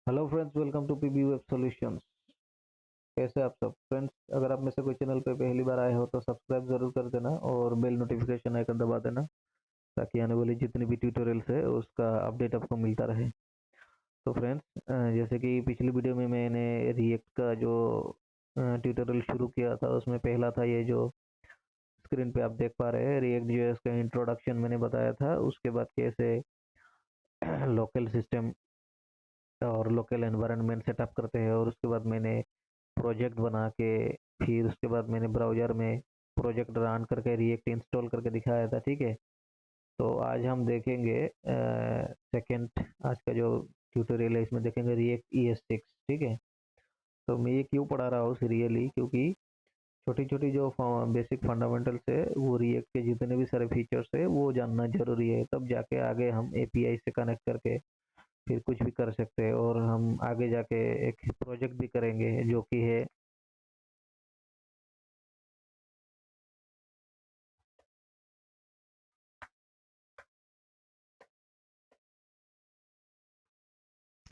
Hello friends, welcome to PB web solutions. कैसे आप सब फ्रेंड्स? अगर आप में से कोई चैनल पे पहली बार आए हो तो सब्सक्राइब जरूर कर देना और बेल नोटिफिकेशन आइकन दबा देना, ताकि आने वाली जितनी भी ट्यूटोरियल्स है उसका अपडेट आपको मिलता रहे। तो फ्रेंड्स, जैसे कि पिछली वीडियो में मैंने रिएक्ट का जो ट्यूटोरियल शुरू किया था, उसमें पहला था ये जो स्क्रीन पे आप देख पा रहे हैं, रिएक्ट जेएस का इंट्रोडक्शन मैंने बताया था। उसके बाद कैसे लोकल सिस्टम और लोकल एनवायरनमेंट सेटअप करते हैं, और उसके बाद मैंने प्रोजेक्ट बना के, फिर उसके बाद मैंने ब्राउज़र में प्रोजेक्ट रन करके रिएक्ट इंस्टॉल करके दिखाया था। ठीक है, तो आज हम देखेंगे सेकंड, आज का जो ट्यूटोरियल है इसमें देखेंगे रिएक्ट ES6। ठीक है, तो मैं ये क्यों पढ़ा रहा हूँ सीरियली, क्योंकि छोटी छोटी जो बेसिक फंडामेंटल्स है, वो रिएक्ट के जितने भी सारे फीचर्स है वो जानना जरूरी है, तब जाके आगे हम एपीआई से कनेक्ट करके फिर कुछ भी कर सकते हैं, और हम आगे जाके एक प्रोजेक्ट भी करेंगे जो कि है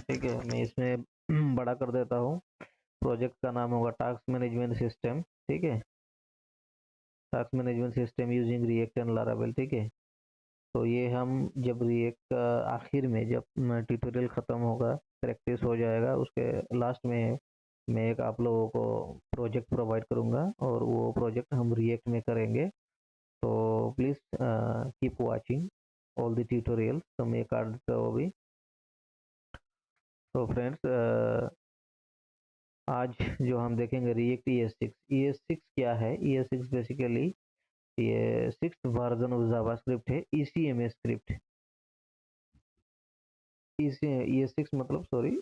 ठीक है, मैं इसमें बड़ा कर देता हूँ। प्रोजेक्ट का नाम होगा टास्क मैनेजमेंट सिस्टम। ठीक है, task management system using react and Laravel. ठीक है, तो ये हम जब रिएक्ट का आखिर में जब ट्यूटोरियल ख़त्म होगा, प्रैक्टिस हो जाएगा, उसके लास्ट में मैं एक आप लोगों को प्रोजेक्ट प्रोवाइड करूँगा, और वो प्रोजेक्ट हम रिएक्ट में करेंगे। तो please keep watching all the tutorial. तो मैं काट देता हूँ अभी। तो फ्रेंड्स, आज जो हम देखेंगे रिएक्ट ES6। ES6 क्या है? ES6 बेसिकली ये सिक्स्थ वर्जन ऑफ जावास्क्रिप्ट है, ECMA स्क्रिप्ट। ES6 मतलब, सॉरी,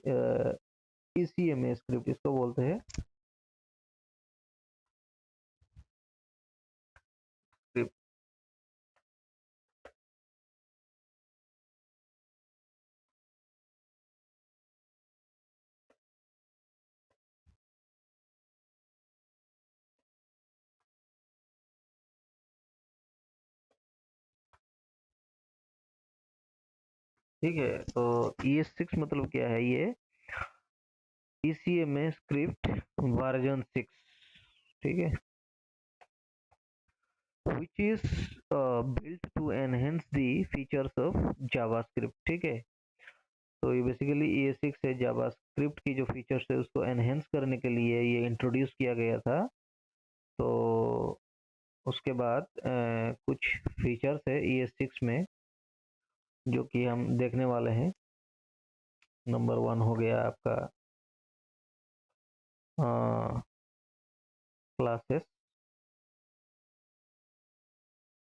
ECMA स्क्रिप्ट इसको बोलते हैं। स्क्रिप्ट, ठीक है। तो ES6 मतलब क्या है? ये ECMA स्क्रिप्ट वर्जन 6। ठीक है, which is built to enhance the features of JavaScript। ठीक है, तो ये बेसिकली ES6 है, जावास्क्रिप्ट की जो फीचर्स है उसको एनहेंस करने के लिए ये इंट्रोड्यूस किया गया था। तो उसके बाद कुछ फीचर्स है ES6 में जो कि हम देखने वाले हैं। नंबर 1 हो गया आपका क्लासेस।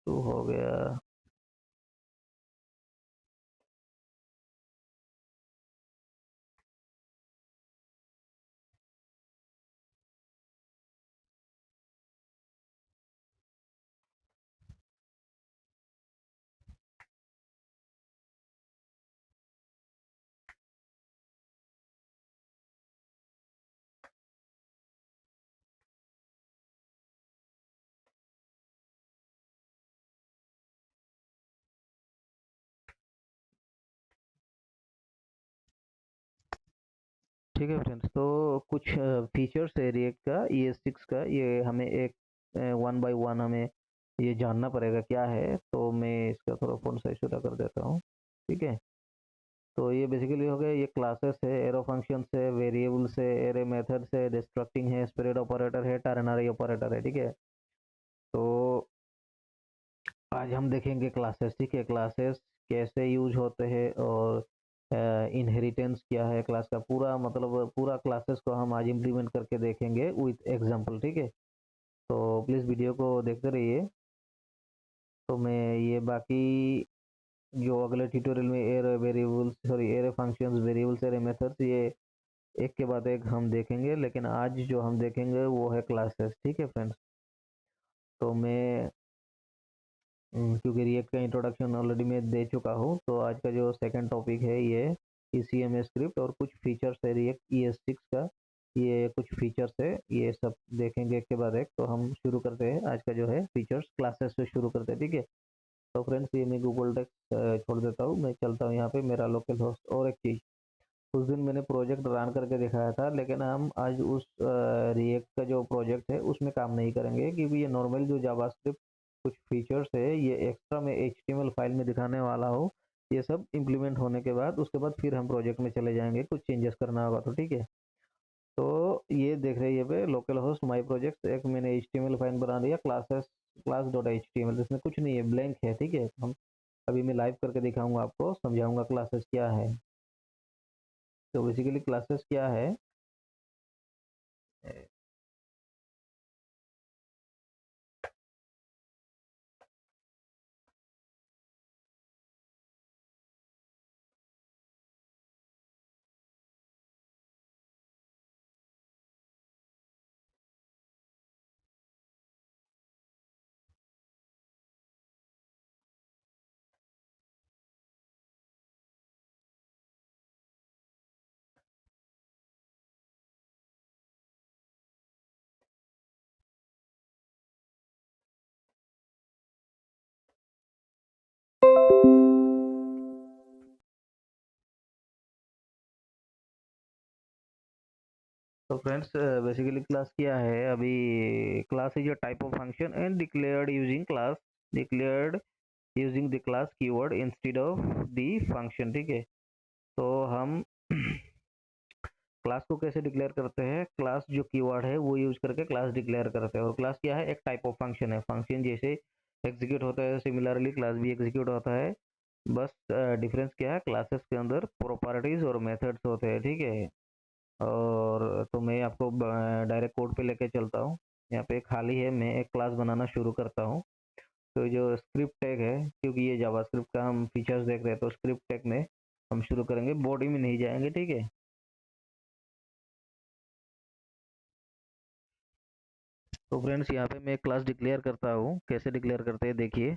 2 हो गया ठीक है फ्रेंड्स, तो कुछ फीचर्स है रिएक्ट का ES6 का, ये हमें एक वन बाय वन हमें ये जानना पड़ेगा क्या है। तो मैं इसका थोड़ा फ़ॉन्ट साइज छोटा कर देता हूँ। ठीक है, तो ये बेसिकली हो गया, ये क्लासेस है, एरो फंक्शंस है, वेरिएबल्स है, एरे मेथड्स है, डिस्ट्रक्टिंग है, स्प्रेड ऑपरेटर है, टर्नरी ऑपरेटर है। ठीक है, तो आज हम देखेंगे क्लासेस। ठीक है, क्लासेस कैसे यूज होते हैं, और इनहेरिटेंस क्या है क्लास का, पूरा मतलब पूरा क्लासेस को हम आज इम्प्लीमेंट करके देखेंगे विथ एग्जांपल। ठीक है, तो प्लीज़ वीडियो को देखते रहिए। तो मैं ये बाकी जो अगले ट्यूटोरियल में array variables, sorry, array functions, variables, array methods, ये एक के बाद एक हम देखेंगे, लेकिन आज जो हम देखेंगे वो है क्लासेस। ठीक है फ्रेंड्स, तो मैं क्योंकि रिएक्ट का इंट्रोडक्शन ऑलरेडी मैं दे चुका हूँ, तो आज का जो सेकंड टॉपिक है ये ECMA स्क्रिप्ट और कुछ फीचर्स है रिएक्ट ES6 का। ये कुछ फीचर्स है, ये सब देखेंगे एक के बाद एक। तो हम शुरू करते हैं आज का जो है फीचर्स, क्लासेस से शुरू करते हैं। ठीक है, तो फ्रेंड्स, ये मैं गूगल टेक्स छोड़ देता हूँ, मैं चलता हूँ यहाँ पे मेरा लोकल होस्ट। और एक चीज़, उस दिन मैंने प्रोजेक्ट रन करके दिखाया था, लेकिन हम आज उस रिएक्ट का जो प्रोजेक्ट है उसमें काम नहीं करेंगे, क्योंकि ये नॉर्मल जो जावास्क्रिप्ट कुछ फीचर्स है ये एक्स्ट्रा में एचटीएमएल फाइल में दिखाने वाला हो। ये सब इम्प्लीमेंट होने के बाद उसके बाद फिर हम प्रोजेक्ट में चले जाएंगे, कुछ चेंजेस करना होगा तो ठीक है। तो ये देख रहे हैं ये पे लोकल होस्ट माई प्रोजेक्ट, एक मैंने एचटीएमएल फाइल बना दिया classes class dot H T M L, इसमें कुछ नहीं है, ब्लैंक है ठीक है। हम अभी मैं लाइव करके दिखाऊंगा आपको, समझाऊंगा क्लासेस क्या है। तो बेसिकली क्लासेस क्या है, तो फ्रेंड्स बेसिकली क्लास क्या है अभी। Class is a type of function and declared using class, declared using the class keyword instead of the function, ठीक है। तो हम क्लास को कैसे डिक्लेयर करते हैं, क्लास जो कीवर्ड है वो यूज करके क्लास डिक्लेयर करते हैं। और क्लास क्या है, एक टाइप ऑफ फंक्शन है, फंक्शन जैसे एग्जीक्यूट होता है सिमिलरली क्लास भी एग्जीक्यूट होता है। बस डिफरेंस क्या है, क्लासेस के अंदर प्रॉपर्टीज और मेथड्स होते हैं, ठीक है। और तो मैं आपको डायरेक्ट कोड पे लेके चलता हूँ। यहाँ पे खाली है, मैं एक क्लास बनाना शुरू करता हूँ। तो जो स्क्रिप्ट टैग है, क्योंकि ये जावास्क्रिप्ट का हम फीचर्स देख रहे हैं, तो स्क्रिप्ट टैग में हम शुरू करेंगे, बॉडी में नहीं जाएंगे, ठीक है। तो फ्रेंड्स यहाँ पे मैं एक क्लास डिक्लेयर करता हूँ, कैसे डिक्लेयर करते हैं देखिए।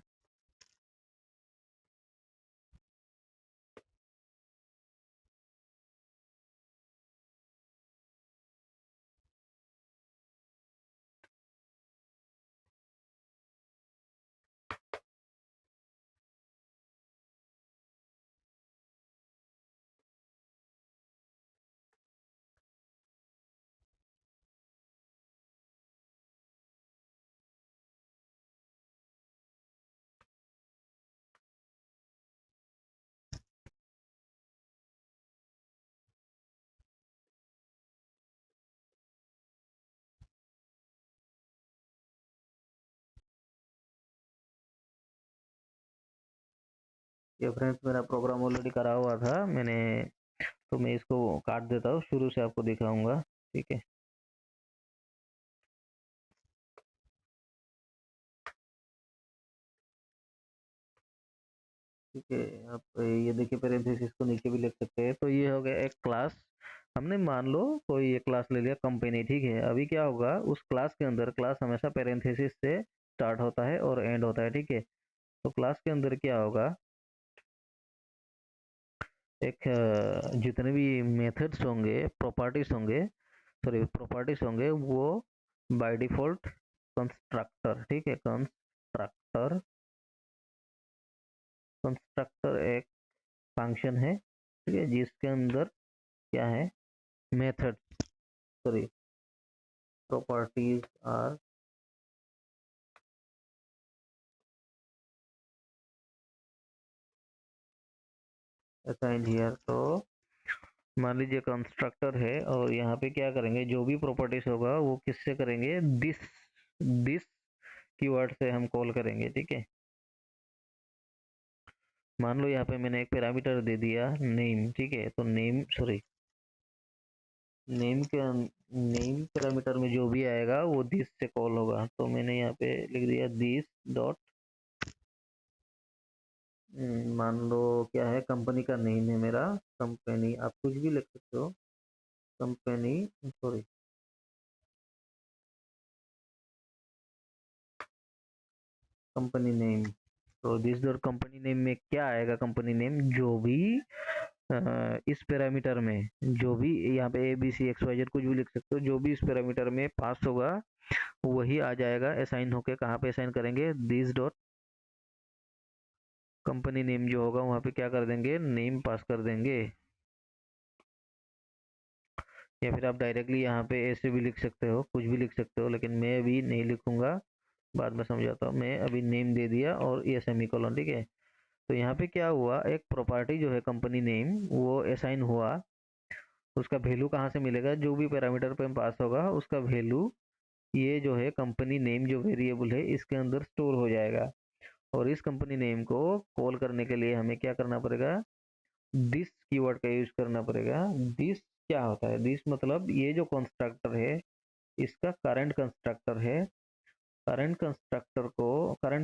ये फ्रेंड्स मेरा प्रोग्राम ऑलरेडी करा हुआ था मैंने, तो मैं इसको काट देता हूँ, शुरू से आपको दिखाऊंगा, ठीक है। ठीक है, आप ये देखिए पैरेंथेसिस को नीचे भी लिख सकते हैं। तो ये हो गया एक क्लास, हमने मान लो कोई ये क्लास ले लिया कंपनी, ठीक है। अभी क्या होगा, उस क्लास के अंदर क्लास हमेशा पैरेंथेसिस से स्टार्ट होता है और एंड होता है, ठीक है। तो क्लास के अंदर क्या होगा, एक जितने भी मेथड्स होंगे, प्रॉपर्टीज होंगे, सॉरी प्रॉपर्टीज होंगे, वो बाय डिफॉल्ट कंस्ट्रक्टर, ठीक है, कंस्ट्रक्टर, कंस्ट्रक्टर एक फंक्शन है, ठीक है, जिसके अंदर क्या है, method, sorry properties are assigned here. तो मान लीजिए कंस्ट्रक्टर है, और यहाँ पे क्या करेंगे, जो भी प्रॉपर्टीज होगा वो किससे करेंगे, दिस कीवर्ड से हम कॉल करेंगे, ठीक है। मान लो यहाँ पे मैंने एक पैरामीटर दे दिया नेम, ठीक है। तो नेम, सॉरी नेम के नेम पैरामीटर में जो भी आएगा वो दिस से कॉल होगा। तो मैंने यहाँ पे लिख दिया दिस डॉट, मान लो क्या है, कंपनी का नेम है मेरा, कंपनी, आप कुछ भी लिख सकते हो, कंपनी, सॉरी कंपनी नेम। तो दिस डॉट कंपनी नेम में क्या आएगा, कंपनी नेम, जो भी इस पैरामीटर में, जो भी यहाँ पे A B C X Y Z कुछ भी लिख सकते हो, जो भी इस पैरामीटर में पास होगा वही आ जाएगा असाइन होके। कहाँ पे असाइन करेंगे, दिस डॉट कंपनी नेम जो होगा वहाँ पे क्या कर देंगे, नेम पास कर देंगे। या फिर आप डायरेक्टली यहाँ पे ऐसे भी लिख सकते हो, कुछ भी लिख सकते हो, लेकिन मैं अभी नहीं लिखूंगा, बाद में समझाता हूँ। मैं अभी नेम दे दिया और ये सेमीकोलन, ठीक है। तो यहाँ पे क्या हुआ, एक प्रॉपर्टी जो है कंपनी नेम वो असाइन हुआ। उसका वैल्यू कहाँ से मिलेगा, जो भी पैरामीटर पे पास होगा उसका वैल्यू ये जो है कंपनी नेम जो वेरिएबल है इसके अंदर स्टोर हो जाएगा। और इस कंपनी नेम को कॉल करने के लिए हमें क्या करना पड़ेगा, दिस कीवर्ड का यूज करना पड़ेगा। दिस क्या होता है, दिस मतलब ये जो कंस्ट्रक्टर है इसका करंट कंस्ट्रक्टर है। करंट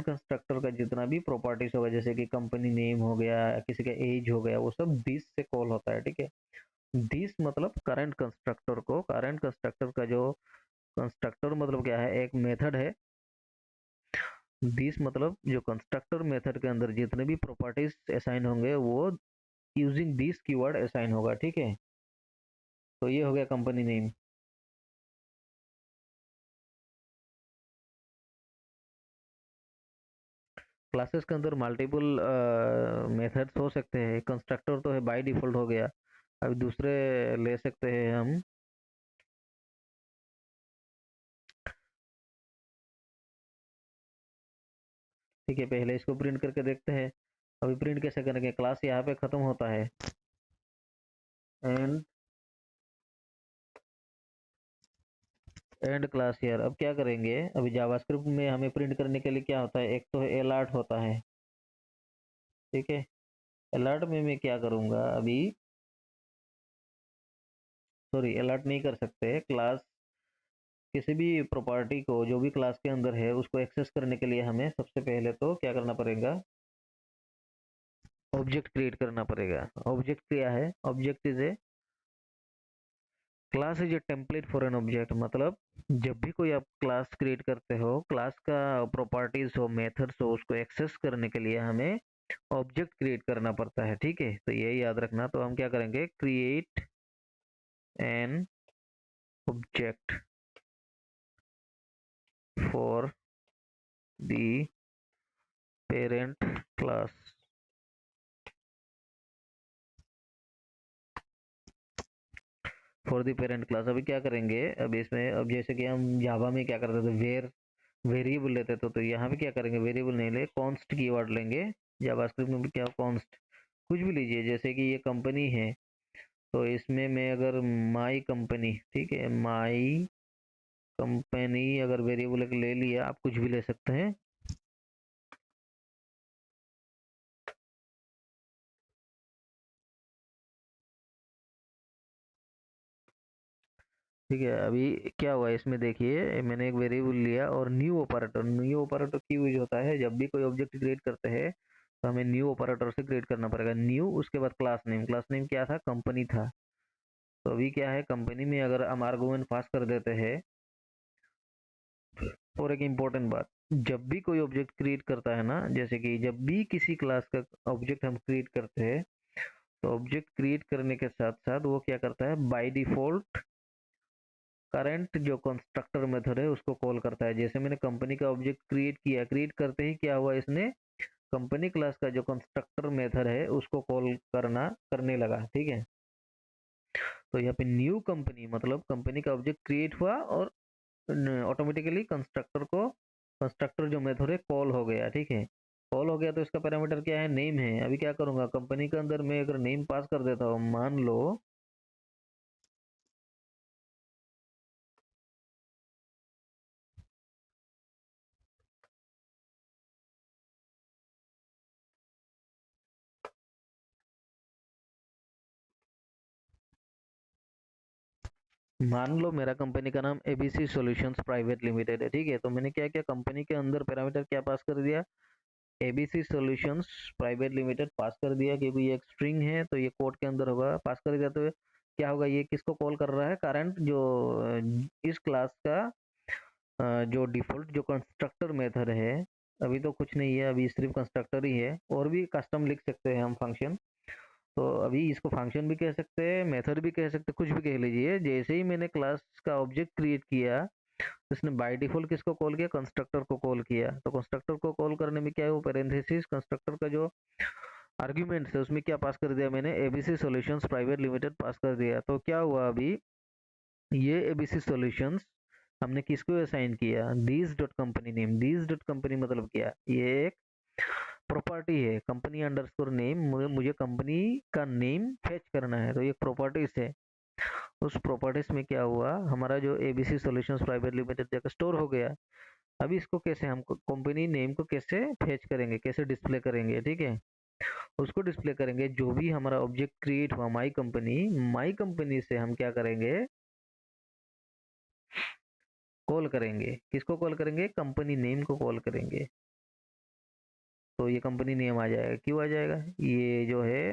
कंस्ट्रक्टर का जितना भी प्रॉपर्टीज होगा, जैसे कि कंपनी नेम हो गया, किसी का एज हो गया, वो सब दिस से कॉल होता है, ठीक है। दिस मतलब करंट कंस्ट्रक्टर का जो कंस्ट्रक्टर मतलब क्या है, एक मेथड है। दिस मतलब जो कंस्ट्रक्टर मेथड के अंदर जितने भी प्रॉपर्टीज असाइन होंगे वो यूजिंग दिस कीवर्ड असाइन होगा, ठीक है। तो ये हो गया कंपनी नेम। क्लासेस के अंदर मल्टीपल मेथड्स हो सकते हैं। कंस्ट्रक्टर तो है बाय डिफॉल्ट हो गया, अब दूसरे ले सकते हैं हम। ठीक है, पहले इसको प्रिंट करके देखते हैं। अभी प्रिंट कैसे करेंगे, क्लास यहाँ पे खत्म होता है एंड एंड क्लास हियर। अब क्या करेंगे, अभी जावास्क्रिप्ट में हमें प्रिंट करने के लिए क्या होता है, एक तो है अलर्ट होता है, ठीक है। अलर्ट में मैं क्या करूंगा अभी, सॉरी अलर्ट नहीं कर सकते। क्लास किसी भी प्रॉपर्टी को जो भी क्लास के अंदर है उसको एक्सेस करने के लिए हमें सबसे पहले तो क्या करना पड़ेगा, ऑब्जेक्ट क्रिएट करना पड़ेगा। ऑब्जेक्ट क्या है, object is a class is a template for an object. मतलब जब भी कोई आप क्लास क्रिएट करते हो, क्लास का प्रॉपर्टीज हो, मेथड्स हो, उसको एक्सेस करने के लिए हमें ऑब्जेक्ट क्रिएट करना पड़ता है, ठीक है। तो ये याद रखना। तो हम क्या करेंगे, create an object for the parent class, for the parent class. अभी क्या करेंगे, अब इसमें अब जैसे कि हम जावा में क्या करते थे, वेरिएबल लेते थे, तो यहाँ पे क्या करेंगे, वेरिएबल नहीं ले, कॉन्स्ट कीवर्ड लेंगे। जावास्क्रिप्ट में भी क्या, कॉन्स्ट कुछ भी लीजिए। जैसे कि ये कंपनी है तो इसमें मैं अगर माई कंपनी, ठीक है, माई कंपनी अगर वेरिएबल एक ले लिया, आप कुछ भी ले सकते हैं। ठीक है, अभी क्या हुआ इसमें देखिए, मैंने एक वेरिएबल लिया और न्यू ऑपरेटर की यूज होता है जब भी कोई ऑब्जेक्ट क्रिएट करते हैं, तो हमें न्यू ऑपरेटर से क्रिएट करना पड़ेगा। न्यू, उसके बाद क्लास नेम क्या था, कंपनी था। तो अभी क्या है, कंपनी में अगर हम आर्गुमेंट पास कर देते हैं। और एक इम्पोर्टेंट बात, जब भी कोई ऑब्जेक्ट क्रिएट करता है ना, जैसे कि जब भी किसी क्लास का ऑब्जेक्ट हम क्रिएट करते हैं, तो ऑब्जेक्ट क्रिएट करने के साथ साथ वो क्या करता है, बाय डिफॉल्ट करंट जो कंस्ट्रक्टर मेथड है उसको कॉल करता है। जैसे मैंने कंपनी का ऑब्जेक्ट क्रिएट किया, क्रिएट करते ही क्या हुआ, इसने कंपनी क्लास का जो कंस्ट्रक्टर मेथड है उसको कॉल करने लगा, ठीक है। तो यहाँ पे न्यू कंपनी मतलब कंपनी का ऑब्जेक्ट क्रिएट हुआ और ऑटोमेटिकली कंस्ट्रक्टर जो मेथड है कॉल हो गया, ठीक है। कॉल हो गया तो इसका पैरामीटर क्या है, नेम है। अभी क्या करूंगा, कंपनी के अंदर मैं अगर नेम पास कर देता हूँ, मान लो मेरा कंपनी का नाम एबीसी सॉल्यूशंस प्राइवेट लिमिटेड है, ठीक है। तो मैंने क्या किया, कंपनी के अंदर पैरामीटर क्या पास कर दिया, एबीसी सॉल्यूशंस प्राइवेट लिमिटेड पास कर दिया, क्योंकि ये एक स्ट्रिंग है तो ये कोड के अंदर होगा। पास कर दिया तो क्या होगा, ये किसको कॉल कर रहा है, करंट जो इस क्लास का जो डिफॉल्ट जो कंस्ट्रक्टर मेथड है। अभी तो कुछ नहीं है, अभी सिर्फ कंस्ट्रक्टर ही है। और भी कस्टम लिख सकते हैं हम फंक्शन। तो अभी इसको फंक्शन भी कह सकते हैं, मेथड भी कह सकते हैं, कुछ भी कह लीजिए। जैसे ही मैंने क्लास का ऑब्जेक्ट क्रिएट किया, इसने बाय डिफॉल्ट किसको कॉल किया, कंस्ट्रक्टर को कॉल किया। तो कंस्ट्रक्टर को कॉल करने में क्या है, वो पैरेंथेसिस कंस्ट्रक्टर का जो आर्ग्यूमेंट्स है उसमें क्या पास कर दिया मैंने, एबीसी सॉल्यूशंस प्राइवेट लिमिटेड पास कर दिया। तो क्या हुआ अभी, ये एबीसी सॉल्यूशंस हमने किसको असाइन किया, this dot company name. This dot company मतलब क्या, ये एक प्रॉपर्टी है, कंपनी अंडरस्कोर नेम, मुझे कंपनी का नेम फेच करना है, तो ये प्रॉपर्टीज है। उस प्रॉपर्टीज में क्या हुआ, हमारा जो एबीसी सॉल्यूशंस प्राइवेट लिमिटेड जगह स्टोर हो गया। अभी इसको कैसे हम कंपनी नेम को कैसे फेच करेंगे, कैसे डिस्प्ले करेंगे, ठीक है। उसको डिस्प्ले करेंगे, जो भी हमारा ऑब्जेक्ट क्रिएट हुआ माई कंपनी से हम क्या करेंगे, कॉल करेंगे। किसको कॉल करेंगे, कंपनी नेम को कॉल करेंगे। तो ये कंपनी नेम आ जाएगा, क्यों आ जाएगा, ये जो है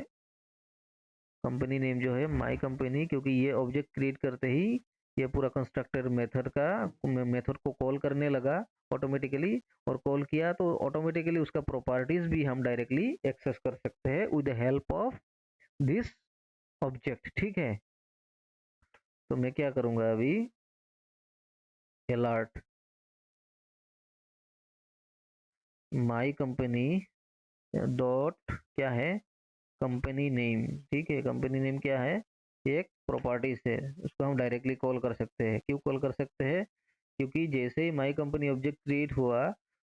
कंपनी नेम जो है माई कंपनी, क्योंकि ये ऑब्जेक्ट क्रिएट करते ही ये पूरा कंस्ट्रक्टर मेथड को कॉल करने लगा ऑटोमेटिकली। और कॉल किया तो ऑटोमेटिकली उसका प्रॉपर्टीज भी हम डायरेक्टली एक्सेस कर सकते हैं with the help of this object, ठीक है। तो मैं क्या करूंगा अभी, अलर्ट माई कंपनी डॉट क्या है, कंपनी नेम, ठीक है। कंपनी नेम क्या है, एक प्रॉपर्टीज है, उसको हम डायरेक्टली कॉल कर सकते हैं। क्यों कॉल कर सकते हैं, क्योंकि जैसे ही माई कंपनी ऑब्जेक्ट क्रिएट हुआ,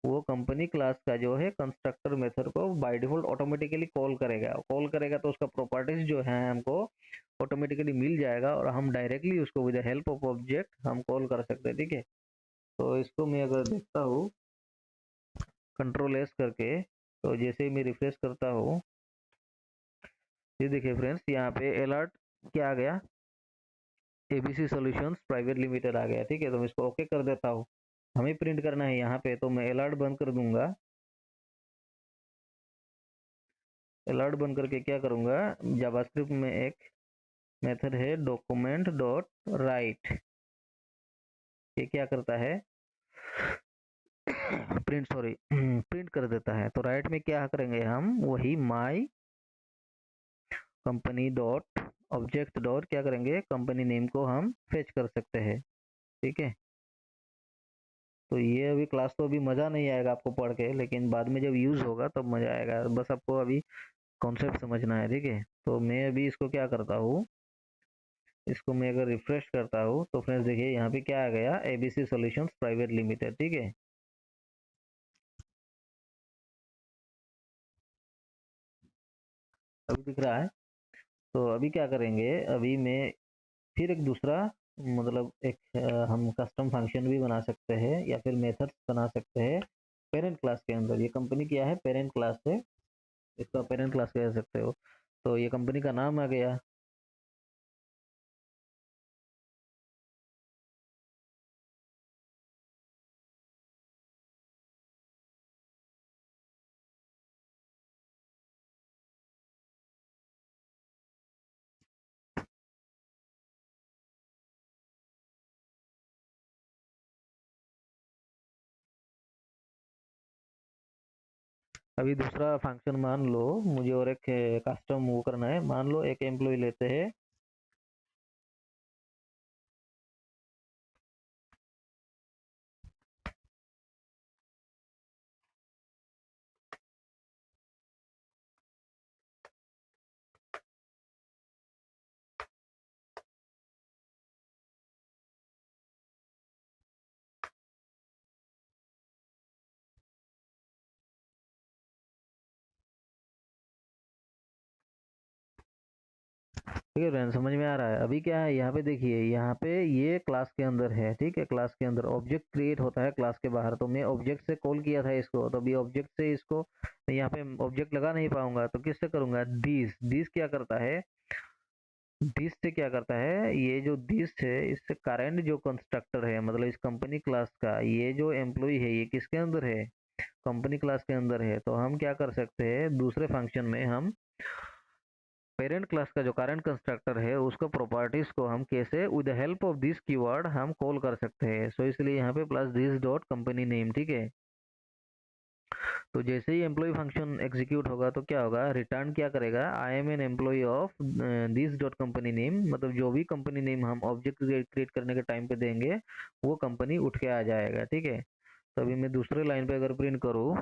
वो कंपनी क्लास का जो है कंस्ट्रक्टर मेथड को बाय डिफॉल्ट ऑटोमेटिकली कॉल करेगा तो उसका प्रॉपर्टीज जो है हमको ऑटोमेटिकली मिल जाएगा, और हम डायरेक्टली उसको with the help of object हम कॉल कर सकते हैं, ठीक है। तो इसको मैं अगर देखता हूँ कंट्रोल एस करके, तो जैसे ही मैं रिफ्रेश करता हूँ, ये देखिए फ्रेंड्स, यहाँ पे अलर्ट क्या आ गया, एबीसी सॉल्यूशंस प्राइवेट लिमिटेड आ गया, ठीक है। तो मैं इसको ओके कर देता हूँ। हमें प्रिंट करना है यहाँ पे, तो मैं अलर्ट बंद कर दूंगा। अलर्ट बंद करके क्या करूंगा, जावास्क्रिप्ट में एक मेथड है डॉक्यूमेंट डॉट राइट, ये क्या करता है, प्रिंट सॉरी प्रिंट कर देता है। तो राइट में क्या करेंगे हम, वही my company dot object dot क्या करेंगे, कंपनी नेम को हम फेच कर सकते हैं, ठीक है। तो ये अभी क्लास तो अभी मज़ा नहीं आएगा आपको पढ़ के, लेकिन बाद में जब यूज़ होगा तब मज़ा आएगा, बस आपको अभी कॉन्सेप्ट समझना है, ठीक है। तो मैं अभी इसको क्या करता हूँ, इसको मैं अगर रिफ्रेश करता हूँ तो फ्रेंड्स देखिए यहाँ पे क्या आ गया, एबीसी सॉल्यूशंस प्राइवेट लिमिटेड, ठीक है। अभी दिख रहा है। तो अभी क्या करेंगे, अभी मैं फिर एक दूसरा मतलब एक हम कस्टम फंक्शन भी बना सकते हैं या फिर मेथड्स बना सकते हैं पेरेंट क्लास के अंदर। ये कंपनी क्या है, पेरेंट क्लास है, इसका पेरेंट क्लास कह सकते हो। तो ये कंपनी का नाम आ गया। अभी दूसरा फंक्शन मान लो मुझे और एक कस्टम वो करना है, मान लो एक एम्प्लॉय लेते हैं, ठीक है फ्रेंड, समझ में आ रहा है। अभी क्या है यहाँ पे देखिए, यहाँ पे ये क्लास के अंदर है, ठीक है। क्लास के अंदर ऑब्जेक्ट क्रिएट होता है क्लास के बाहर, तो मैं ऑब्जेक्ट से कॉल किया था इसको, तो अभी ऑब्जेक्ट से इसको यहाँ पे ऑब्जेक्ट लगा नहीं पाऊंगा, तो किससे करूंगा, दिस। दिस क्या करता है, दिस से क्या करता है, ये जो दिस है इससे करंट जो कंस्ट्रक्टर है, मतलब इस कंपनी क्लास का ये जो एम्प्लॉय है, ये किसके अंदर है, कंपनी क्लास के अंदर है। तो हम क्या कर सकते हैं, दूसरे फंक्शन में हम पेरेंट क्लास का जो करंट कंस्ट्रक्टर है उसको प्रॉपर्टीज को हम कैसे with the help of this keyword हम कॉल कर सकते हैं। सो इसलिए यहाँ पे plus this dot company name, ठीक है। तो जैसे ही एम्प्लॉय फंक्शन एग्जीक्यूट होगा तो क्या होगा, रिटर्न क्या करेगा, I am an employ of this dot company name, मतलब जो भी कंपनी नेम हम ऑब्जेक्ट क्रिएट करने के टाइम पे देंगे वो कंपनी उठ के आ जाएगा, ठीक है। तो अभी मैं दूसरे लाइन पे अगर प्रिंट करूँ,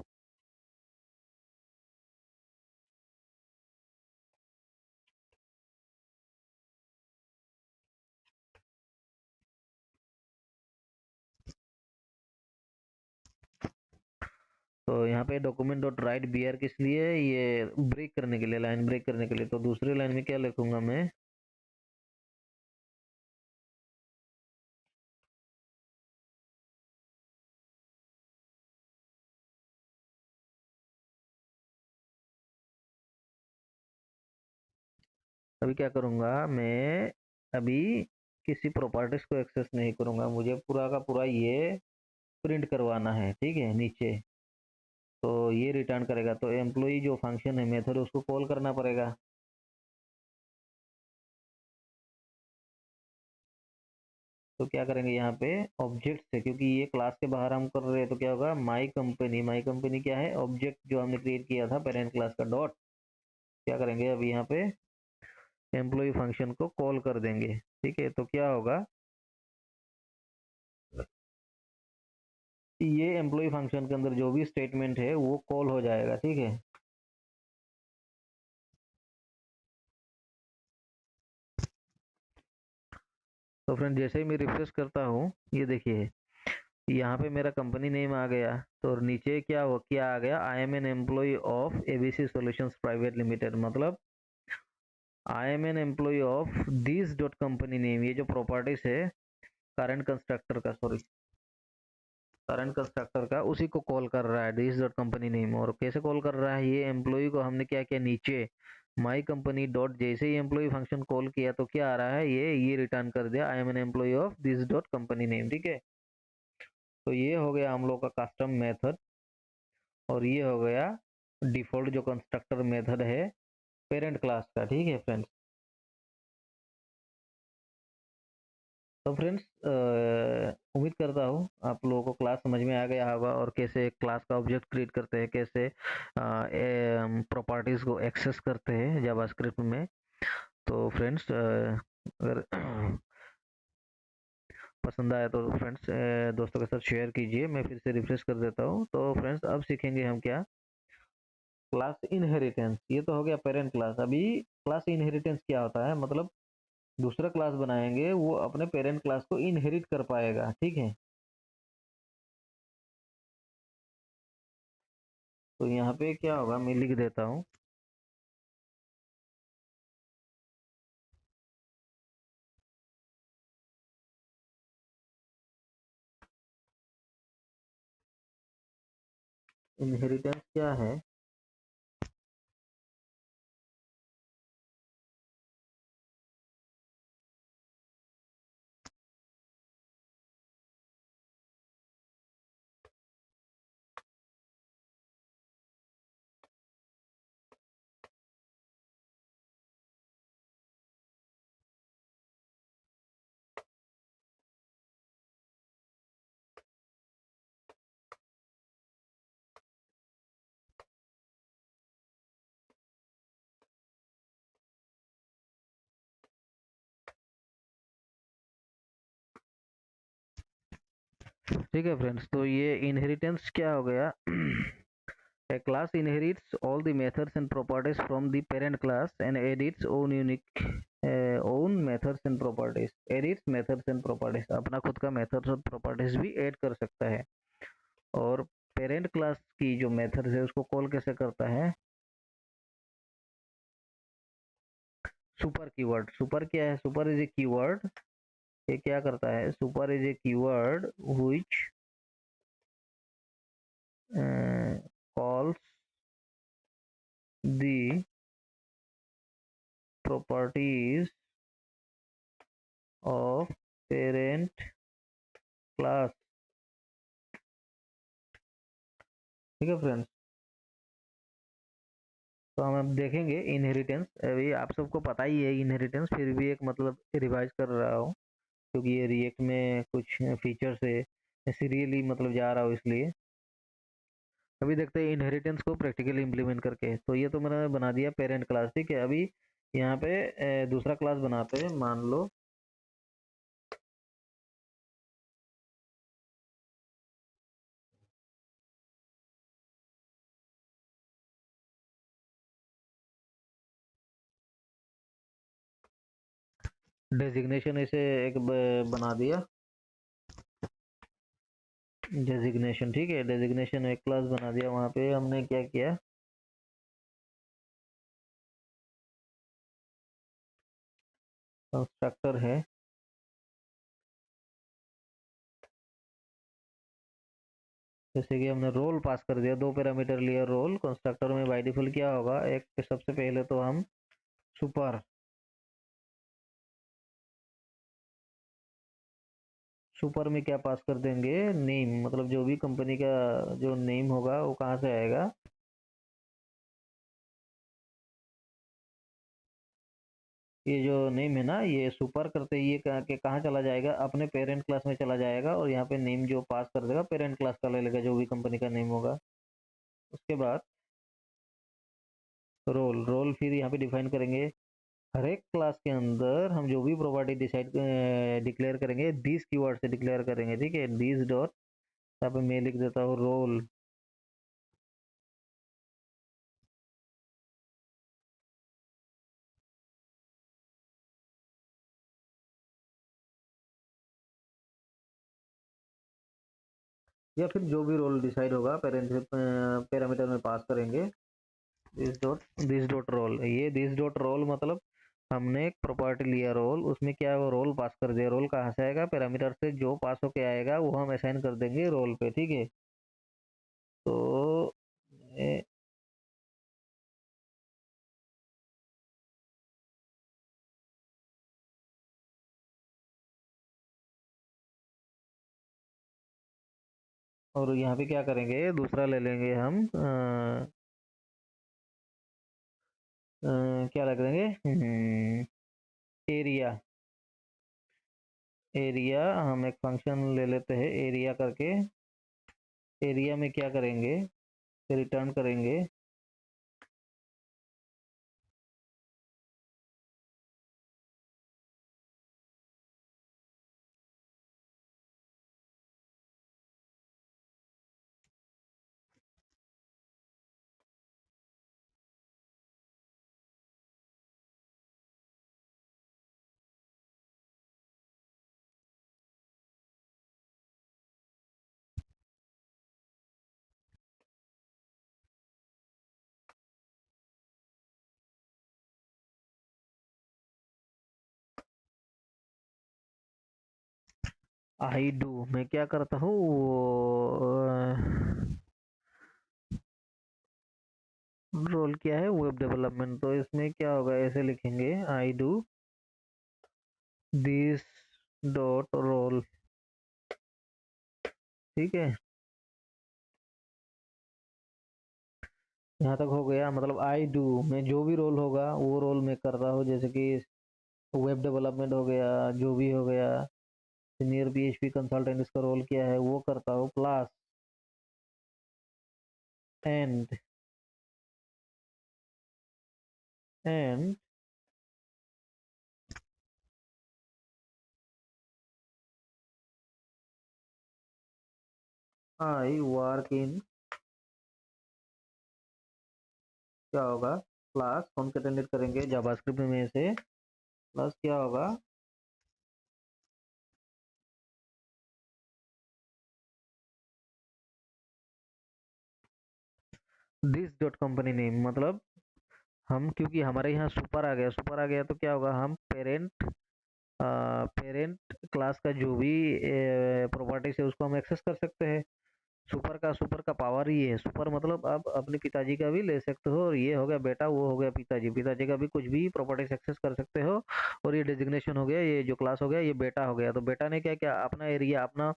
तो यहाँ पे डॉक्यूमेंट डॉट राइट बीआर किस लिए है? ये ब्रेक करने के लिए, लाइन ब्रेक करने के लिए। तो दूसरी लाइन में क्या लिखूंगा मैं? अभी क्या करूंगा मैं? अभी किसी प्रॉपर्टीज को एक्सेस नहीं करूंगा, मुझे पूरा का पूरा ये प्रिंट करवाना है, ठीक है, नीचे। तो ये रिटर्न करेगा, तो एम्प्लॉई जो फंक्शन है, मेथड, उसको कॉल करना पड़ेगा। तो क्या करेंगे यहाँ पे? ऑब्जेक्ट से, क्योंकि ये क्लास के बाहर हम कर रहे हैं, तो क्या होगा? माई कंपनी, माई कंपनी क्या है? ऑब्जेक्ट जो हमने क्रिएट किया था पेरेंट क्लास का, डॉट क्या करेंगे अभी यहाँ पे? एम्प्लॉय फंक्शन को कॉल कर देंगे, ठीक है। तो क्या होगा? ये एम्प्लॉय फंक्शन के अंदर जो भी स्टेटमेंट है वो कॉल हो जाएगा, ठीक है। तो फ्रेंड जैसे ही मैं रिफ्रेश करता हूँ, ये देखिए यहाँ पे मेरा कंपनी नेम आ गया। तो नीचे क्या आ गया? I am an employ of ABC solutions private limited, मतलब I am an employ of this dot company name. ये जो प्रॉपर्टीज है करंट कंस्ट्रक्टर का, सॉरी, करंट कंस्ट्रक्टर का, उसी को कॉल कर रहा है, दिस डॉट कंपनी नेम। और कैसे कॉल कर रहा है? ये एम्प्लॉय को हमने क्या किया? नीचे माई कंपनी डॉट, जैसे ही एम्प्लॉय फंक्शन कॉल किया तो क्या आ रहा है? ये रिटर्न कर दिया, I am an employ of this dot company name, ठीक है। तो ये हो गया हम लोग का कस्टम मेथड, और ये हो गया डिफॉल्ट जो कंस्ट्रक्टर मेथड है पेरेंट क्लास का, ठीक है फ्रेंड्स। तो फ्रेंड्स उम्मीद करता हूँ आप लोगों को क्लास समझ में आ गया होगा, और कैसे क्लास का ऑब्जेक्ट क्रिएट करते हैं, कैसे प्रॉपर्टीज को एक्सेस करते हैं जावास्क्रिप्ट में। तो फ्रेंड्स अगर पसंद आया तो फ्रेंड्स दोस्तों के साथ शेयर कीजिए। मैं फिर से रिफ्रेश कर देता हूँ। तो फ्रेंड्स अब सीखेंगे हम क्या? Class inheritance. ये तो हो गया पेरेंट क्लास। अभी क्लास इनहेरिटेंस क्या होता है? मतलब दूसरा क्लास बनाएंगे, वो अपने पेरेंट क्लास को इनहेरिट कर पाएगा, ठीक है। तो यहाँ पे क्या होगा, मैं लिख देता हूँ। इनहेरिटेंस क्या है? ठीक है फ्रेंड्स, तो ये इनहेरिटेंस क्या हो गया? A class inherits all the methods and properties from the parent class and edits own unique own methods and properties. Edits methods and properties, अपना खुद का methods और properties भी ऐड कर सकता है। और पेरेंट क्लास की जो मेथड्स है उसको कॉल कैसे करता है? Super keyword. सुपर क्या है? Super is a keyword. ये क्या करता है? Super is a keyword which calls the properties of parent class, ठीक है फ्रेंड्स। तो हम अब देखेंगे इनहेरिटेंस। अभी आप सबको पता ही है इनहेरिटेंस, फिर भी एक मतलब रिवाइज कर रहा हूँ, क्योंकि ये रिएक्ट में कुछ फीचर्स है सीरियली मतलब जा रहा हूँ इसलिए। अभी देखते हैं इनहेरिटेंस को प्रैक्टिकली इम्प्लीमेंट करके। तो ये तो मैंने बना दिया पेरेंट क्लास, ठीक है। अभी यहाँ पे दूसरा क्लास बनाते हैं, मान लो डेजिग्नेशन, इसे एक बना दिया, डेजिग्नेशन, ठीक है, डेजिग्नेशन एक क्लास बना दिया। वहां पे हमने क्या किया, कंस्ट्रक्टर है, जैसे कि हमने रोल पास कर दिया, दो पैरामीटर लिया रोल। कंस्ट्रक्टर में बाय डिफॉल्ट क्या होगा, एक सबसे पहले तो हम सुपर, सुपर में क्या पास कर देंगे, नेम, मतलब जो भी कंपनी का जो नेम होगा वो कहाँ से आएगा, ये जो नेम है ना, ये सुपर करते ही ये कहाँ चला जाएगा, अपने पेरेंट क्लास में चला जाएगा, और यहाँ पे नेम जो पास कर देगा पेरेंट क्लास का ले लेगा, जो भी कंपनी का नेम होगा। उसके बाद रोल, रोल फिर यहाँ पे डिफाइन करेंगे। हर एक क्लास के अंदर हम जो भी प्रॉपर्टी डिसाइड डिक्लेयर करेंगे, दिस कीवर्ड से डिक्लेयर करेंगे, ठीक है। दिस डॉट, यहाँ पे मैं लिख देता हूँ रोल, या फिर जो भी रोल डिसाइड होगा पेरेंट पैरामीटर में पास करेंगे। दिस डॉट रोल, ये दिस डॉट रोल मतलब हमने एक प्रॉपर्टी लिया रोल, उसमें क्या है वो रोल पास कर दिया। रोल कहाँ से आएगा, पैरामीटर से, जो पास होके आएगा वो हम असाइन कर देंगे रोल पे, ठीक है। तो ए, और यहाँ पे क्या करेंगे, दूसरा ले लेंगे हम क्या लग देंगे, एरिया। एरिया, हम एक फंक्शन ले लेते हैं एरिया करके। एरिया में क्या करेंगे, रिटर्न करेंगे आई डू। मैं क्या करता हूँ रोल क्या है, वेब डेवलपमेंट, तो इसमें क्या होगा, ऐसे लिखेंगे I do this dot roll, ठीक है। यहाँ तक हो गया, मतलब आई डू में जो भी रोल होगा वो रोल मैं कर रहा हूँ, जैसे कि वेब डेवलपमेंट हो गया, जो भी हो गया, सीनियर पीएचपी कंसल्टेंट, इसका रोल क्या है वो करता हूँ, plus and, and I work in, क्या होगा, क्लास कॉन्केटेनेट करेंगे जावास्क्रिप्ट में से, प्लस क्या होगा, दिस डॉट कंपनी नेम, मतलब हम, क्योंकि हमारे यहाँ सुपर आ गया, सुपर आ गया तो क्या होगा, हम पेरेंट, पेरेंट क्लास का जो भी प्रॉपर्टीज है उसको हम एक्सेस कर सकते हैं। सुपर का पावर ही है, सुपर मतलब आप अपने पिताजी का भी ले सकते हो, और ये हो गया बेटा, वो हो गया पिताजी, पिताजी का भी कुछ भी प्रॉपर्टीज एक्सेस कर सकते हो। और ये डेजिग्नेशन हो गया, ये जो क्लास हो गया ये बेटा हो गया, तो बेटा ने क्या किया, अपना एरिया, अपना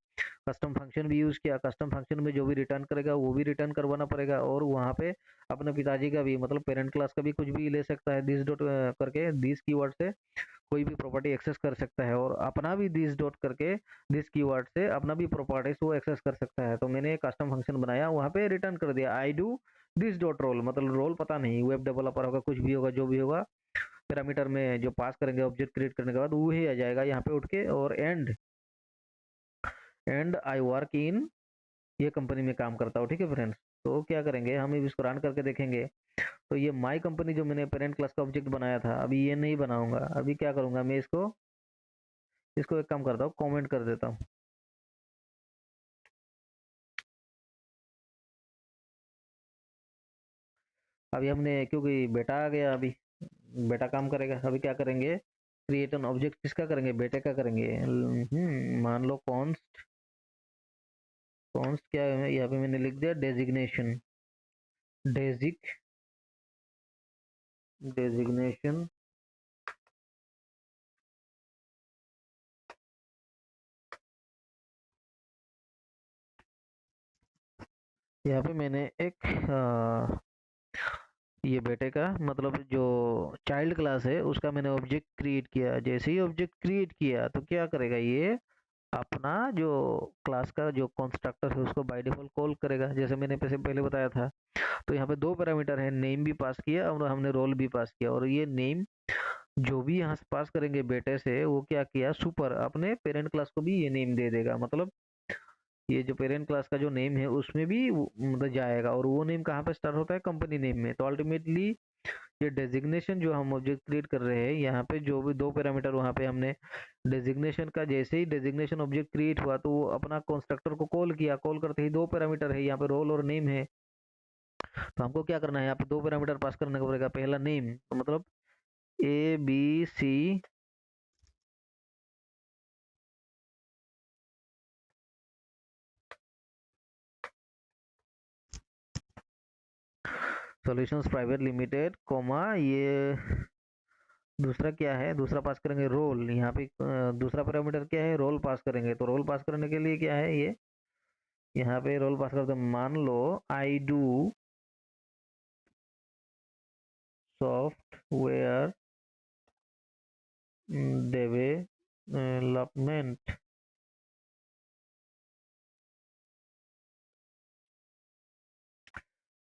कस्टम फंक्शन भी यूज किया, कस्टम फंक्शन में जो भी रिटर्न करेगा वो भी रिटर्न करवाना पड़ेगा, और वहाँ पे अपने पिताजी का भी, मतलब पेरेंट क्लास का भी कुछ भी ले सकता है, दिस डॉट करके दिस कीवर्ड से कोई भी प्रॉपर्टी एक्सेस कर सकता है, और अपना भी दिस डॉट करके दिस कीवर्ड से अपना भी प्रॉपर्टीज वो एक्सेस कर सकता है। तो मैंने एक कस्टम फंक्शन बनाया, वहां पे रिटर्न कर दिया I do this dot roll, मतलब रोल पता नहीं, वेब डेवलपर होगा, कुछ भी होगा, जो भी होगा, पैरामीटर में जो पास करेंगे ऑब्जेक्ट क्रिएट करने के बाद वो ही आ जाएगा यहाँ पे उठ के। और and, and I work in, ये कंपनी में काम करता हूँ, ठीक है फ्रेंड्स। तो क्या करेंगे, हम इसको रन करके देखेंगे। तो ये माई कंपनी जो मैंने पेरेंट क्लास का ऑब्जेक्ट बनाया था, अभी ये नहीं बनाऊंगा, अभी क्या करूंगा, मैं इसको, इसको एक काम करता हूँ, कमेंट कर देता हूँ। अभी हमने क्योंकि बेटा आ गया, अभी बेटा काम करेगा। अभी क्या करेंगे, क्रिएट एन ऑब्जेक्ट किसका करेंगे, बेटे का करेंगे। मान लो कॉन्स्ट, कॉन्स्ट क्या है यहाँ पे मैंने लिख दिया डेजिग्नेशन, डेजिक डेजिग्नेशन। यहाँ पे मैंने एक ये बेटे का मतलब जो चाइल्ड क्लास है उसका मैंने ऑब्जेक्ट क्रिएट किया। जैसे ही ऑब्जेक्ट क्रिएट किया तो क्या करेगा, ये अपना जो क्लास का जो कंस्ट्रक्टर है उसको बाय डिफॉल्ट कॉल करेगा, जैसे मैंने पहले बताया था। तो यहाँ पे दो पैरामीटर है, नेम भी पास किया और हमने रोल भी पास किया। और ये नेम जो भी यहाँ से पास करेंगे बेटे से, वो क्या किया, सुपर अपने पेरेंट क्लास को भी ये नेम दे देगा। मतलब ये जो पेरेंट क्लास का जो नेम है उसमें भी मतलब जाएगा, और वो नेम कहाँ पे स्टार्ट होता है, कंपनी नेम में। तो अल्टीमेटली ये डेजिग्नेशन जो हम ऑब्जेक्ट क्रिएट कर रहे हैं, यहाँ पे जो भी दो पैरामीटर वहाँ पे हमने डेजिग्नेशन का, जैसे ही डेजिग्नेशन ऑब्जेक्ट क्रिएट हुआ तो वो अपना कंस्ट्रक्टर को कॉल किया। कॉल करते ही दो पैरामीटर है यहाँ पे, रोल और नेम है। तो हमको क्या करना है, यहाँ पे दो पैरामीटर पास करने को पड़ेगा। पहला नेम, तो मतलब ABC, solutions private limited, comma ये दूसरा क्या है, दूसरा पास करेंगे रोल। यहाँ पे दूसरा पैरामीटर क्या है, रोल पास करेंगे। तो रोल पास करने के लिए क्या है, ये यहाँ पे रोल पास करते हैं। मान लो आई डू सॉफ्टवेयर डेवलपमेंट।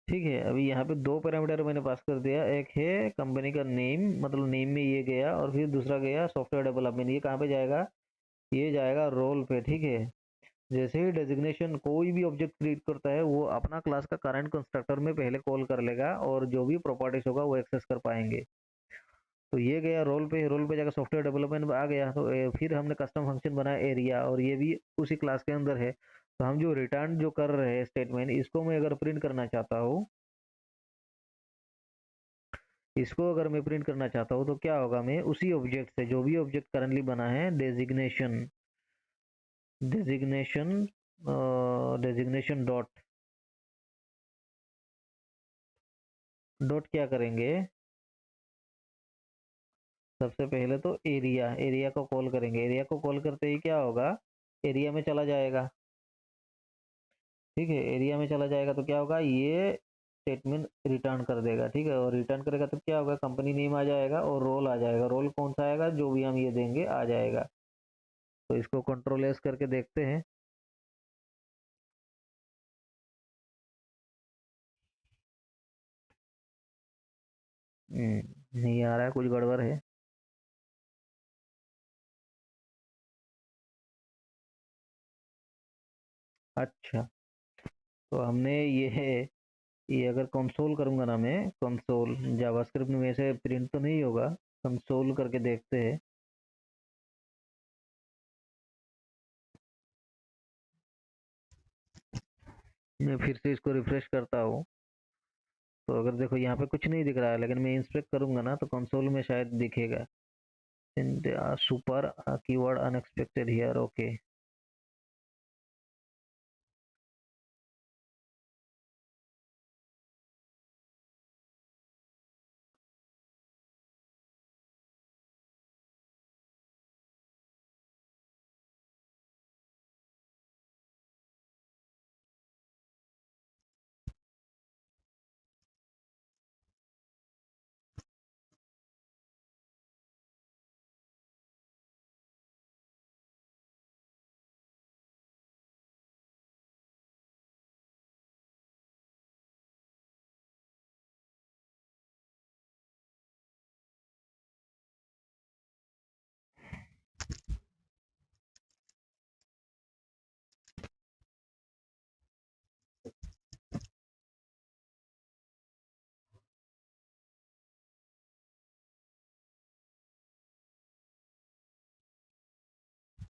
ठीक है, अभी यहाँ पे दो पैरामीटर मैंने पास कर दिया। एक है कंपनी का नेम, मतलब नेम में ये गया, और फिर दूसरा गया सॉफ्टवेयर डेवलपमेंट। ये कहाँ पे जाएगा, ये जाएगा रोल पे। ठीक है, जैसे ही डेजिग्नेशन कोई भी ऑब्जेक्ट क्रिएट करता है वो अपना क्लास का करंट कंस्ट्रक्टर में पहले कॉल कर लेगा, और जो भी प्रॉपर्टीज होगा वो एक्सेस कर पाएंगे। तो ये गया रोल पे, रोल पे जाकर सॉफ्टवेयर डेवलपमेंट में आ गया। तो फिर हमने कस्टम फंक्शन बनाया एरिया, और ये भी उसी क्लास के अंदर है। तो हम जो रिटर्न जो कर रहे हैं स्टेटमेंट, इसको मैं अगर प्रिंट करना चाहता हूँ, इसको अगर मैं प्रिंट करना चाहता हूँ तो क्या होगा, मैं उसी ऑब्जेक्ट से, जो भी ऑब्जेक्ट करंटली बना है designation, designation designation dot dot क्या करेंगे, सबसे पहले तो एरिया, एरिया को कॉल करेंगे। एरिया को कॉल करते ही क्या होगा, एरिया में चला जाएगा। ठीक है, एरिया में चला जाएगा तो क्या होगा, ये स्टेटमेंट रिटर्न कर देगा। ठीक है, और रिटर्न करेगा तो क्या होगा, कंपनी नेम आ जाएगा और रोल आ जाएगा। रोल कौन सा आएगा, जो भी हम ये देंगे आ जाएगा। तो इसको कंट्रोल एस करके देखते हैं। नहीं आ रहा है, कुछ गड़बड़ है। अच्छा, तो हमने ये अगर कंसोल करूंगा ना मैं, कंसोल जावास्क्रिप्ट में वैसे प्रिंट तो नहीं होगा, कंसोल करके देखते हैं। मैं फिर से इसको रिफ्रेश करता हूँ। तो अगर देखो यहाँ पे कुछ नहीं दिख रहा है, लेकिन मैं इंस्पेक्ट करूंगा ना तो कंसोल में शायद दिखेगा। Super keyword unexpected here, okay.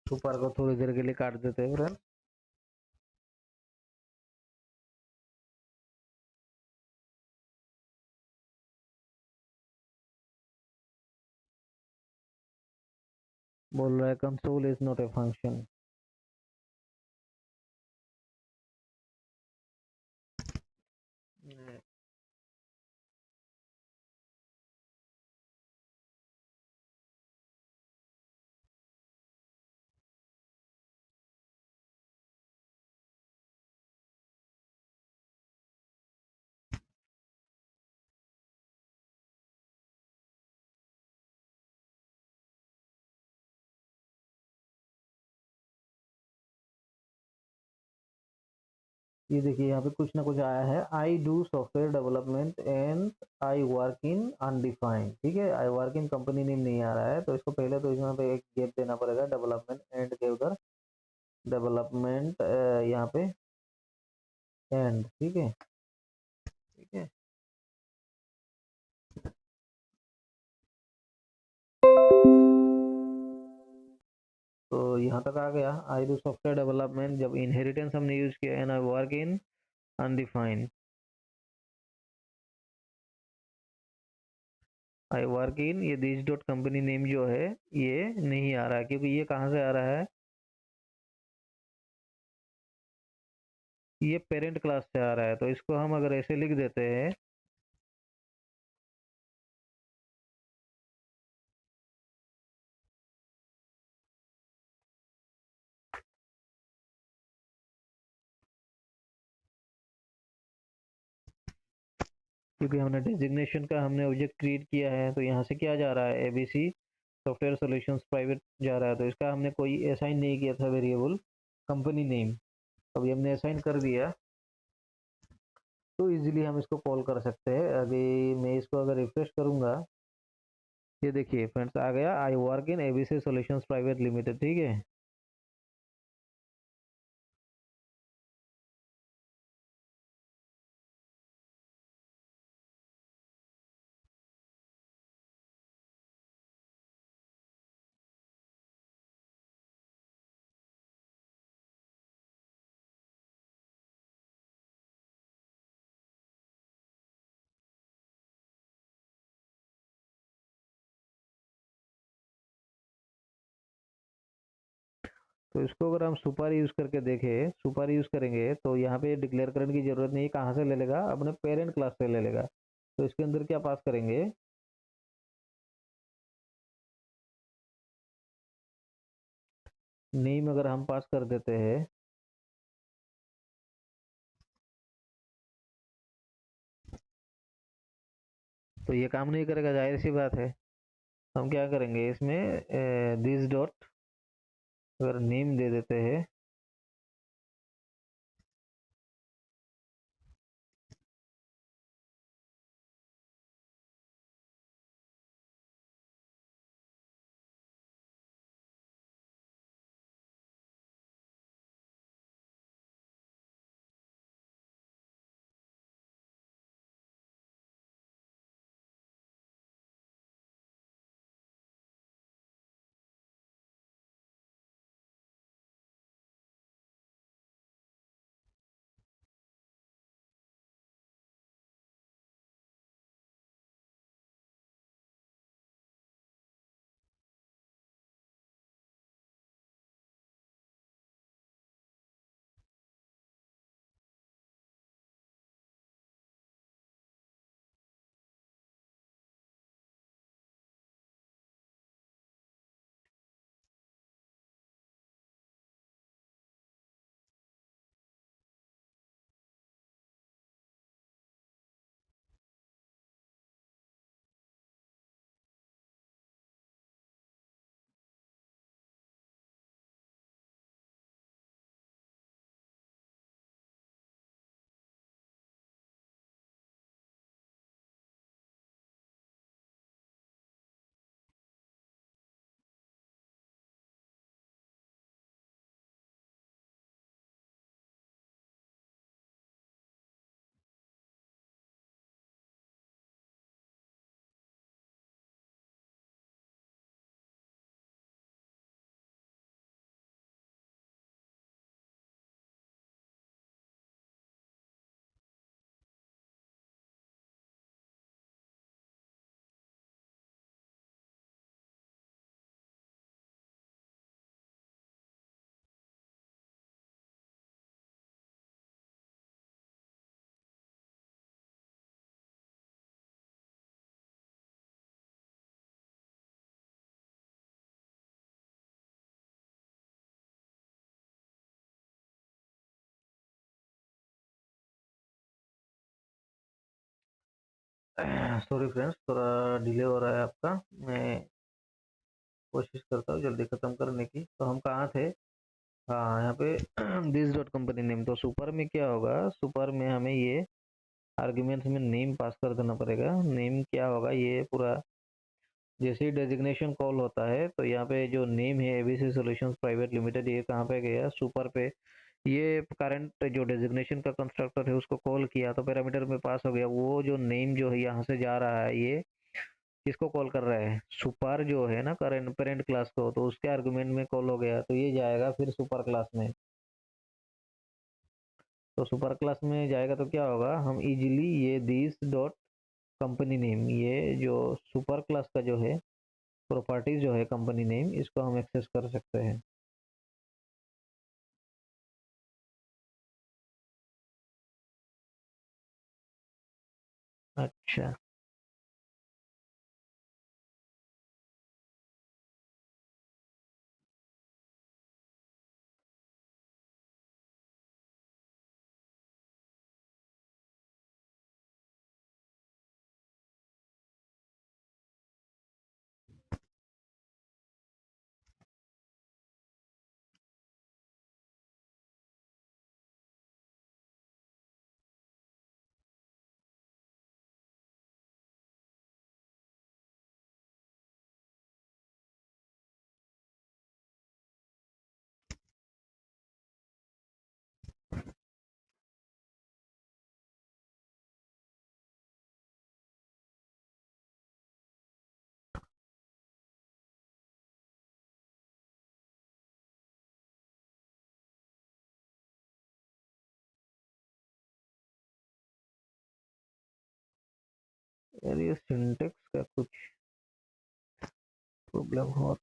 Super को थोड़ी देर के लिए काट देते हैं। बोल रहा है console is not a function. ये देखिए यहाँ पे कुछ ना कुछ आया है, I do software development and I work in undefined. ठीक है, I work in company name नहीं आ रहा है, तो इसको पहले तो इसमें पे एक गेट देना पड़ेगा, डेवलपमेंट एंड के उधर, डेवलपमेंट यहाँ पे एंड। ठीक है, ठीक है। तो यहाँ तक आ गया, आई डू सॉफ्टवेयर डेवलपमेंट, जब इनहेरिटेंस हमने यूज किया, and I work in undefined. I work in, ये दिस डॉट कंपनी नेम जो है ये नहीं आ रहा है, क्योंकि ये कहाँ से आ रहा है, ये पेरेंट क्लास से आ रहा है। तो इसको हम अगर ऐसे लिख देते हैं, क्योंकि हमने डेजिग्नेशन का हमने ऑब्जेक्ट क्रिएट किया है, तो यहाँ से क्या जा रहा है, एबीसी सॉफ्टवेयर सॉल्यूशंस प्राइवेट जा रहा है, तो इसका हमने कोई असाइन नहीं किया था वेरिएबल कंपनी नेम, अभी हमने असाइन कर दिया, तो इजीली हम इसको कॉल कर सकते हैं। अभी मैं इसको अगर रिफ्रेश करूंगा, ये देखिए फ्रेंड्स आ गया, I work in ABC solutions private limited. ठीक है, तो इसको अगर हम सुपर यूज करके देखें, सुपर यूज करेंगे तो यहाँ पे डिक्लेयर करने की जरूरत नहीं, कहाँ से ले लेगा, अपने पेरेंट क्लास से ले लेगा। तो इसके अंदर क्या पास करेंगे, नेम अगर हम पास कर देते हैं, तो ये काम नहीं करेगा, जाहिर सी बात है। हम क्या करेंगे इसमें, दिस डॉट अगर नेम दे देते हैं, सॉरी फ्रेंड्स, थोड़ा डिले हो रहा है आपका। मैं कोशिश करता हूँ जल्दी खत्म करने की। तो हम कहाँ थे? हाँ, यहाँ पे दिस डॉट कंपनी नेम। तो सुपर में क्या होगा, सुपर में हमें ये आर्ग्यूमेंट्स में नेम पास कर देना पड़ेगा। नेम क्या होगा, ये पूरा जैसे ही डेजिग्नेशन कॉल होता है तो यहाँ पे जो नेम है एबीसी सॉल्यूशंस प्राइवेट लिमिटेड, ये कहाँ पे गया, सुपर पे। ये करंट जो डेजिग्नेशन का कंस्ट्रक्टर है उसको कॉल किया तो पैरामीटर में पास हो गया। वो जो नेम जो है यहाँ से जा रहा है, ये किसको कॉल कर रहा है, सुपर जो है ना करंट पेरेंट क्लास को, तो उसके आर्गुमेंट में कॉल हो गया तो ये जाएगा फिर सुपर क्लास में। तो सुपर क्लास में जाएगा तो क्या होगा, हम इजीली ये दिस डॉट कंपनी नेम, ये जो सुपर क्लास का जो है प्रॉपर्टीज जो है कंपनी नेम, इसको हम एक्सेस कर सकते हैं। अच्छा, यार ये सिंटेक्स का कुछ प्रॉब्लम हो।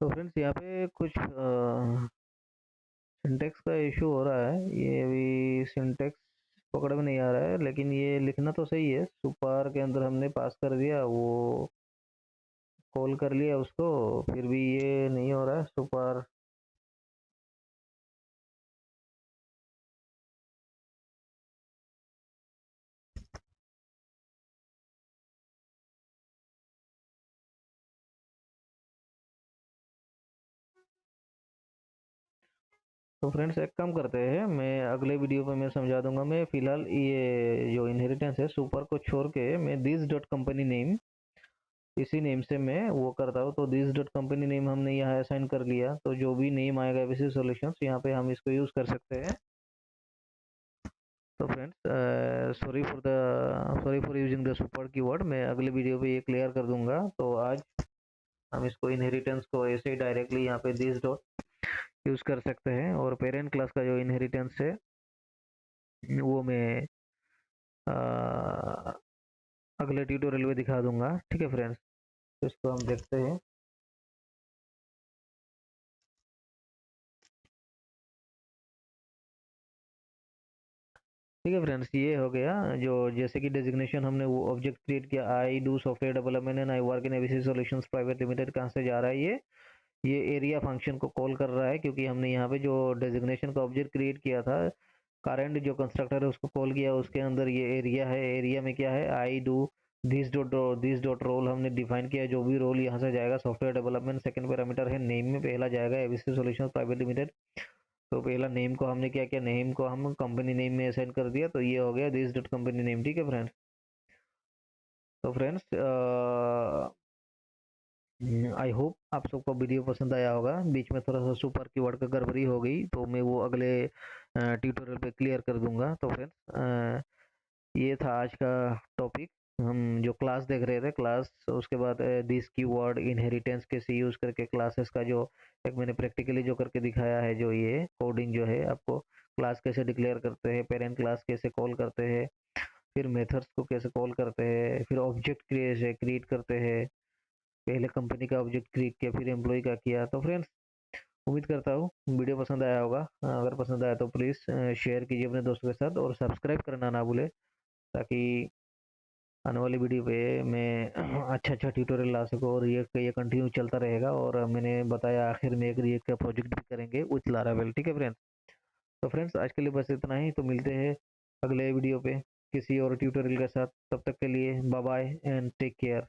तो फ्रेंड्स यहाँ पे कुछ सिंटेक्स का इशू हो रहा है। ये भी सिंटेक्स पकड़ में नहीं आ रहा है, लेकिन ये लिखना तो सही है। सुपर के अंदर हमने पास कर दिया, वो कॉल कर लिया उसको, फिर भी ये नहीं हो रहा है सुपर। तो फ्रेंड्स एक काम करते हैं, मैं अगले वीडियो पे मैं समझा दूंगा। मैं फिलहाल ये जो इनहेरिटेंस है सुपर को छोड़ के मैं दिस डॉट कंपनी नेम, इसी नेम से मैं वो करता हूँ। तो दिस डॉट कंपनी नेम हमने यहाँ असाइन कर लिया, तो जो भी नेम आएगा एबीसी सॉल्यूशंस यहाँ पे हम इसको यूज कर सकते हैं। तो friends sorry for using the super keyword, मैं अगले वीडियो पे ये क्लियर कर दूंगा। तो आज हम इसको इनहेरिटेंस को ऐसे ही डायरेक्टली यहाँ पे दिस डॉट यूज कर सकते हैं, और पेरेंट क्लास का जो इनहेरिटेंस है वो मैं अगले ट्यूटोरियल में दिखा दूंगा। ठीक है फ्रेंड्स, तो इसको हम देखते हैं। ठीक है फ्रेंड्स, ये हो गया जो जैसे कि डेजिग्नेशन हमने वो ऑब्जेक्ट क्रिएट किया, I do software development and I work in ABC solutions private limited. कहाँ से जा रहा है ये एरिया फंक्शन को कॉल कर रहा है, क्योंकि हमने यहाँ पे जो डेजिग्नेशन का ऑब्जेक्ट क्रिएट किया था, करंट जो कंस्ट्रक्टर है उसको कॉल किया, उसके अंदर ये एरिया है। एरिया में क्या है, I do this dot roll हमने डिफाइन किया, जो भी रोल यहाँ से जाएगा सॉफ्टवेयर डेवलपमेंट। सेकंड पैरामीटर है नेम, में पहला जाएगा एबीसी सॉल्यूशंस प्राइवेट लिमिटेड। तो पहला नेम को हमने क्या किया, नेम को हम कंपनी नेम में असाइन कर दिया, तो ये हो गया दिस डॉट कंपनी नेम। ठीक है फ्रेंड्स, तो फ्रेंड्स आई होप आप सबको वीडियो पसंद आया होगा। बीच में थोड़ा सा सुपर कीवर्ड का गड़बड़ी हो गई, तो मैं वो अगले ट्यूटोरियल पे क्लियर कर दूंगा। तो फ्रेंड्स ये था आज का टॉपिक। हम जो क्लास देख रहे थे, क्लास, उसके बाद दिस कीवर्ड, इनहेरिटेंस कैसे यूज करके क्लासेस का जो एक मैंने प्रैक्टिकली जो करके दिखाया है, जो ये कोडिंग जो है आपको, क्लास कैसे डिक्लेयर करते हैं, पेरेंट क्लास कैसे कॉल करते हैं, फिर मेथड्स को कैसे कॉल करते हैं, फिर ऑब्जेक्ट क्रिएट करते हैं। पहले कंपनी का ऑब्जेक्ट क्रिएट किया, फिर एम्प्लॉय का किया। तो फ्रेंड्स उम्मीद करता हूँ वीडियो पसंद आया होगा। अगर पसंद आया तो प्लीज़ शेयर कीजिए अपने दोस्तों के साथ, और सब्सक्राइब करना ना भूले, ताकि आने वाली वीडियो पे मैं अच्छा अच्छा ट्यूटोरियल ला सकूँ, और ये कंटिन्यू चलता रहेगा। और मैंने बताया आखिर में एक रिएक्ट का प्रोजेक्ट भी करेंगे विथ लारावेल। ठीक है फ्रेंड्स, तो फ्रेंड्स आज के लिए बस इतना ही। तो मिलते हैं अगले वीडियो पे किसी और ट्यूटोरियल के साथ। तब तक के लिए bye bye and take care.